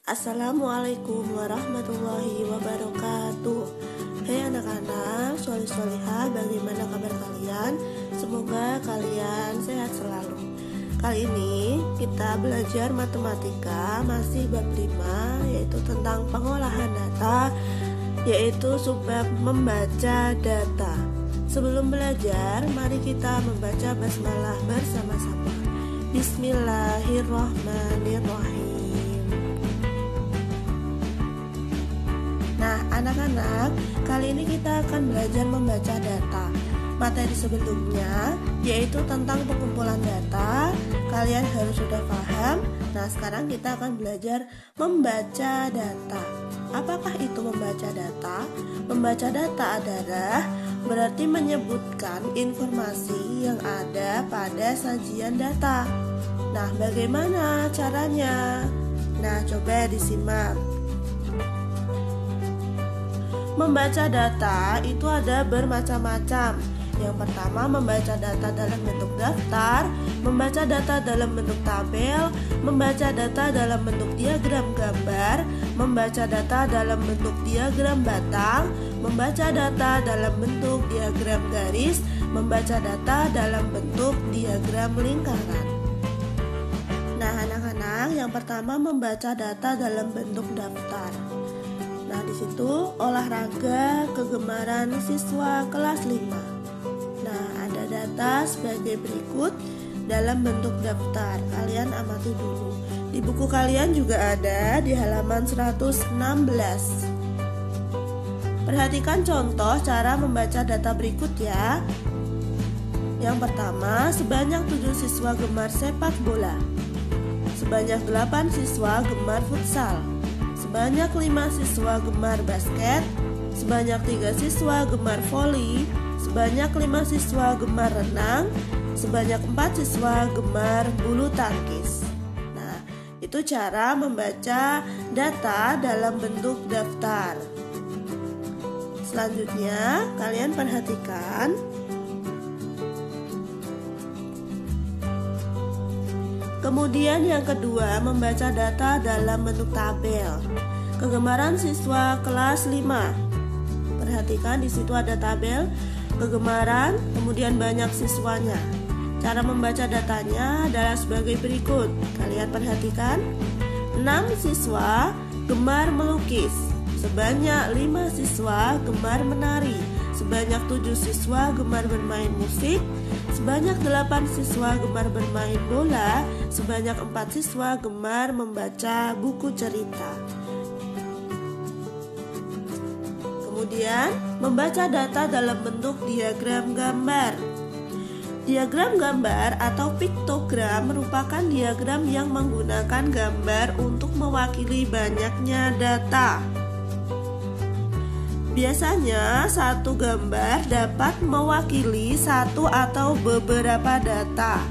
Assalamualaikum warahmatullahi wabarakatuh. Hai anak-anak, sholih-sholihah, bagaimana kabar kalian? Semoga kalian sehat selalu. Kali ini kita belajar matematika, masih bab 5, yaitu tentang pengolahan data, yaitu subbab membaca data. Sebelum belajar, mari kita membaca basmalah bersama-sama. Bismillahirrahmanirrahim. Nah, anak-anak, kali ini kita akan belajar membaca data. Materi sebelumnya yaitu tentang pengumpulan data. Kalian harus sudah paham. Nah, sekarang kita akan belajar membaca data. Apakah itu membaca data? Membaca data adalah berarti menyebutkan informasi yang ada pada sajian data. Nah, bagaimana caranya? Nah, coba disimak. Membaca data itu ada bermacam-macam. Yang pertama, membaca data dalam bentuk daftar, membaca data dalam bentuk tabel, membaca data dalam bentuk diagram gambar, membaca data dalam bentuk diagram batang, membaca data dalam bentuk diagram garis, membaca data dalam bentuk diagram lingkaran. Nah, anak-anak, yang pertama membaca data dalam bentuk daftar. Nah, di situ olahraga kegemaran siswa kelas 5. Nah, ada data sebagai berikut dalam bentuk daftar. Kalian amati dulu. Di buku kalian juga ada di halaman 116. Perhatikan contoh cara membaca data berikut ya. Yang pertama, sebanyak 7 siswa gemar sepak bola. Sebanyak 8 siswa gemar futsal. Sebanyak 5 siswa gemar basket, sebanyak 3 siswa gemar voli, sebanyak 5 siswa gemar renang, sebanyak 4 siswa gemar bulu tangkis. Nah, itu cara membaca data dalam bentuk daftar. Selanjutnya, kalian perhatikan. Kemudian yang kedua, membaca data dalam bentuk tabel. Kegemaran siswa kelas 5. Perhatikan di situ ada tabel kegemaran, kemudian banyak siswanya. Cara membaca datanya adalah sebagai berikut. Kalian perhatikan. 6 siswa gemar melukis. Sebanyak 5 siswa gemar menari. Sebanyak 7 siswa gemar bermain musik. Sebanyak 8 siswa gemar bermain bola. Sebanyak 4 siswa gemar membaca buku cerita. Kemudian, membaca data dalam bentuk diagram gambar. Diagram gambar atau piktogram merupakan diagram yang menggunakan gambar untuk mewakili banyaknya data. Biasanya satu gambar dapat mewakili satu atau beberapa data.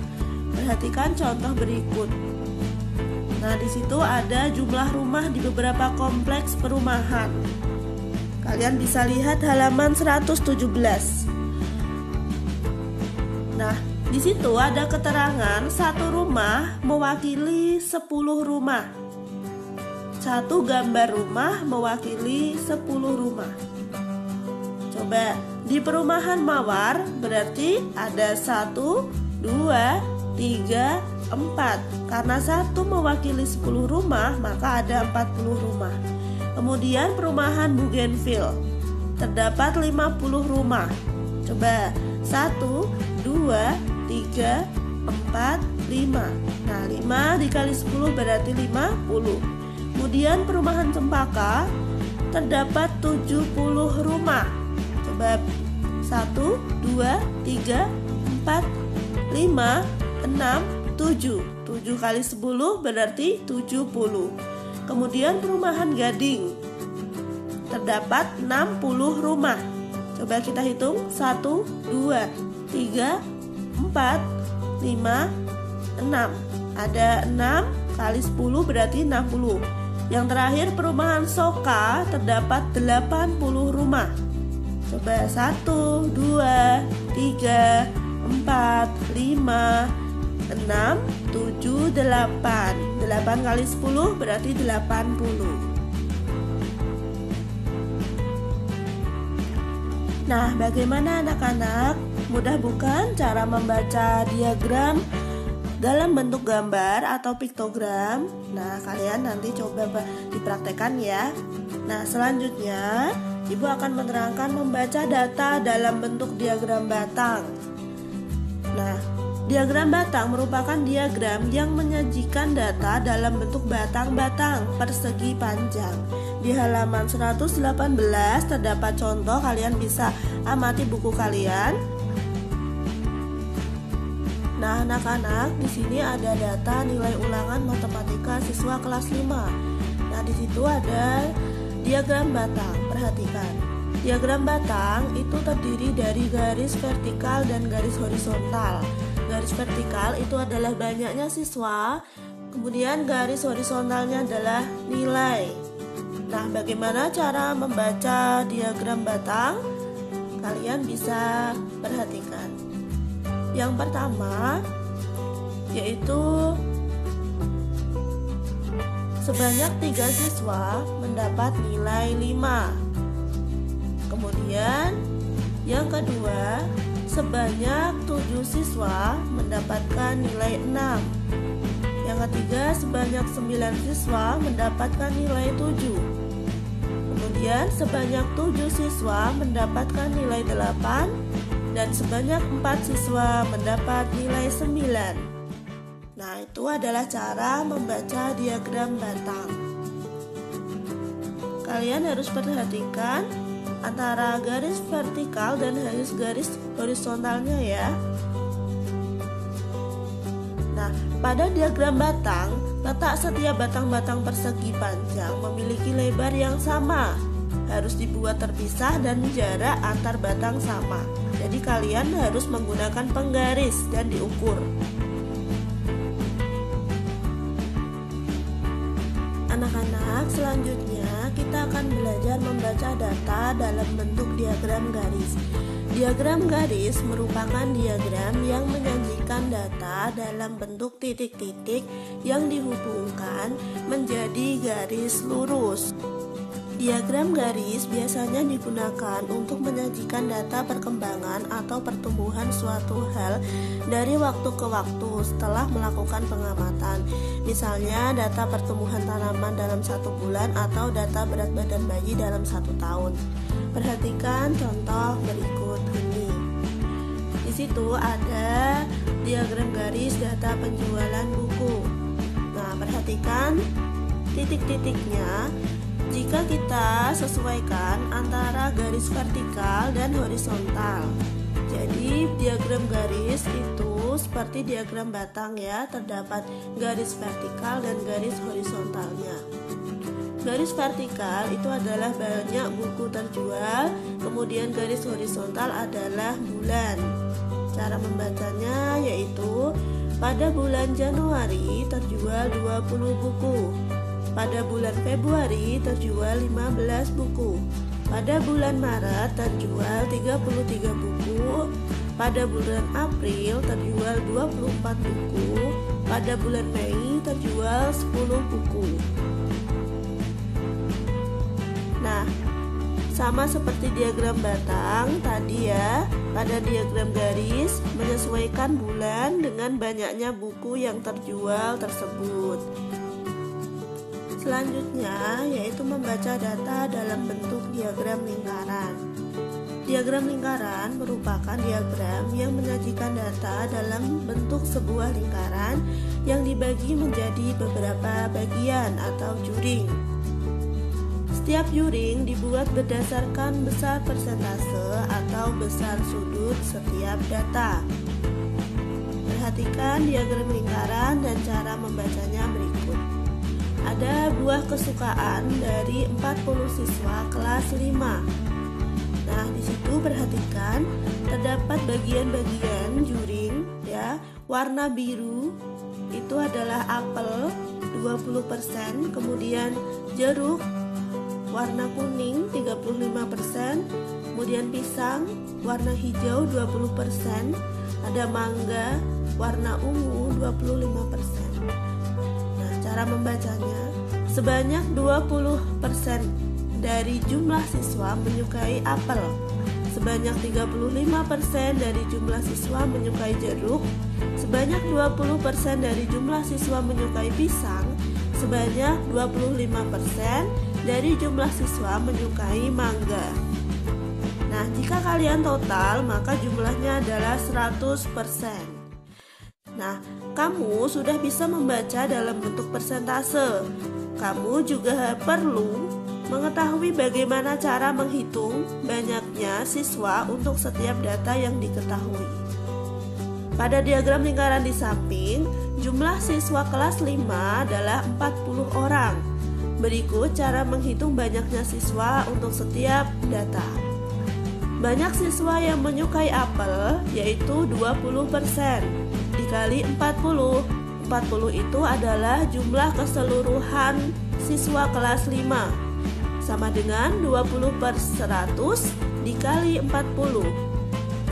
Perhatikan contoh berikut. Nah, di situ ada jumlah rumah di beberapa kompleks perumahan. Kalian bisa lihat halaman 117. Nah, di situ ada keterangan satu rumah mewakili 10 rumah. Satu gambar rumah mewakili 10 rumah. Coba di perumahan Mawar berarti ada 1, 2, 3, 4. Karena 1 mewakili 10 rumah, maka ada 40 rumah. Kemudian perumahan Bougainville terdapat 50 rumah. Coba 1, 2, 3, 4, 5. Nah, 5 dikali 10 berarti 50. Kemudian perumahan Cempaka terdapat 70 rumah. Coba 1, 2, 3, 4, 5, 6, 7. 7 kali 10 berarti 70. Kemudian perumahan Gading terdapat 60 rumah. Coba kita hitung 1, 2, 3, 4, 5, 6. Ada 6 kali 10 berarti 60. Yang terakhir perumahan Soka terdapat 80 rumah. Coba 1, 2, 3, 4, 5, 6, 7, 8. 8 kali 10 berarti 80. Nah, bagaimana anak-anak? Mudah bukan cara membaca diagram dalam bentuk gambar atau piktogram? Nah, kalian nanti coba dipraktekkan ya. Nah, selanjutnya Ibu akan menerangkan membaca data dalam bentuk diagram batang. Nah, diagram batang merupakan diagram yang menyajikan data dalam bentuk batang-batang persegi panjang. Di halaman 118 terdapat contoh, kalian bisa amati buku kalian. Nah, anak-anak, di sini ada data nilai ulangan matematika siswa kelas 5. Nah, di situ ada diagram batang. Perhatikan. Diagram batang itu terdiri dari garis vertikal dan garis horizontal. Garis vertikal itu adalah banyaknya siswa, kemudian garis horizontalnya adalah nilai. Nah, bagaimana cara membaca diagram batang? Kalian bisa perhatikan. Yang pertama yaitu sebanyak 3 siswa mendapat nilai 5. Kemudian yang kedua, sebanyak 7 siswa mendapatkan nilai 6. Yang ketiga, sebanyak 9 siswa mendapatkan nilai 7. Kemudian sebanyak 7 siswa mendapatkan nilai 8 dan sebanyak 4 siswa mendapat nilai 9. Nah, itu adalah cara membaca diagram batang. Kalian harus perhatikan antara garis vertikal dan garis horizontalnya ya. Nah, pada diagram batang, letak setiap batang-batang persegi panjang memiliki lebar yang sama. Harus dibuat terpisah dan jarak antar batang sama. Jadi kalian harus menggunakan penggaris dan diukur. Anak-anak, selanjutnya kita akan belajar membaca data dalam bentuk diagram garis. Diagram garis merupakan diagram yang menyajikan data dalam bentuk titik-titik yang dihubungkan menjadi garis lurus. Diagram garis biasanya digunakan untuk menyajikan data perkembangan atau pertumbuhan suatu hal dari waktu ke waktu setelah melakukan pengamatan. Misalnya data pertumbuhan tanaman dalam 1 bulan atau data berat badan bayi dalam 1 tahun. Perhatikan contoh berikut ini. Di situ ada diagram garis data penjualan buku. Nah, perhatikan titik-titiknya. Jika kita sesuaikan antara garis vertikal dan horizontal. Jadi diagram garis itu seperti diagram batang ya, terdapat garis vertikal dan garis horizontalnya. Garis vertikal itu adalah banyak buku terjual, kemudian garis horizontal adalah bulan. Cara membacanya yaitu pada bulan Januari terjual 20 buku. Pada bulan Februari terjual 15 buku. Pada bulan Maret terjual 33 buku. Pada bulan April terjual 24 buku. Pada bulan Mei terjual 10 buku. Nah, sama seperti diagram batang tadi ya, pada diagram garis menyesuaikan bulan dengan banyaknya buku yang terjual tersebut. Selanjutnya yaitu membaca data dalam bentuk diagram lingkaran. Diagram lingkaran merupakan diagram yang menyajikan data dalam bentuk sebuah lingkaran yang dibagi menjadi beberapa bagian atau juring. Setiap juring dibuat berdasarkan besar persentase atau besar sudut setiap data. Perhatikan diagram lingkaran dan cara membacanya berikut. Ada buah kesukaan dari 40 siswa kelas 5. Nah, di situ perhatikan terdapat bagian-bagian juring ya. Warna biru itu adalah apel 20%, kemudian jeruk warna kuning 35%, kemudian pisang warna hijau 20%, ada mangga warna ungu 25%. Nah, cara membacanya, sebanyak 20% dari jumlah siswa menyukai apel, sebanyak 35% dari jumlah siswa menyukai jeruk, sebanyak 20% dari jumlah siswa menyukai pisang, sebanyak 25% dari jumlah siswa menyukai mangga. Nah, jika kalian total, maka jumlahnya adalah 100%. Nah, kamu sudah bisa membaca dalam bentuk persentase. Kamu juga perlu mengetahui bagaimana cara menghitung banyaknya siswa untuk setiap data yang diketahui. Pada diagram lingkaran di samping, jumlah siswa kelas 5 adalah 40 orang. Berikut cara menghitung banyaknya siswa untuk setiap data. Banyak siswa yang menyukai apel yaitu 20% dikali 40. 40 itu adalah jumlah keseluruhan siswa kelas 5, sama dengan 20/100 dikali 40,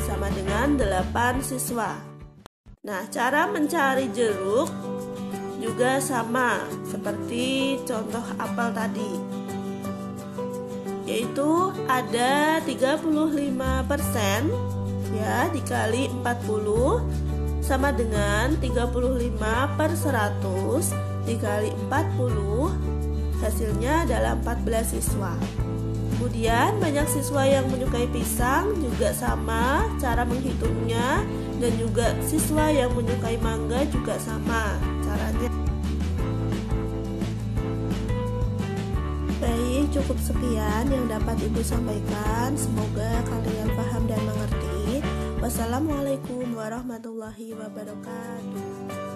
sama dengan 8 siswa. Nah, cara mencari jeruk juga sama seperti contoh apel tadi, yaitu ada 35% ya dikali 40 sama dengan 35/100 dikali 40, hasilnya adalah 14 siswa. Kemudian banyak siswa yang menyukai pisang juga sama cara menghitungnya, dan juga siswa yang menyukai mangga juga sama caranya. Baik, cukup sekian yang dapat Ibu sampaikan. Semoga kalian paham dan mengerti. Wassalamualaikum warahmatullahi wabarakatuh.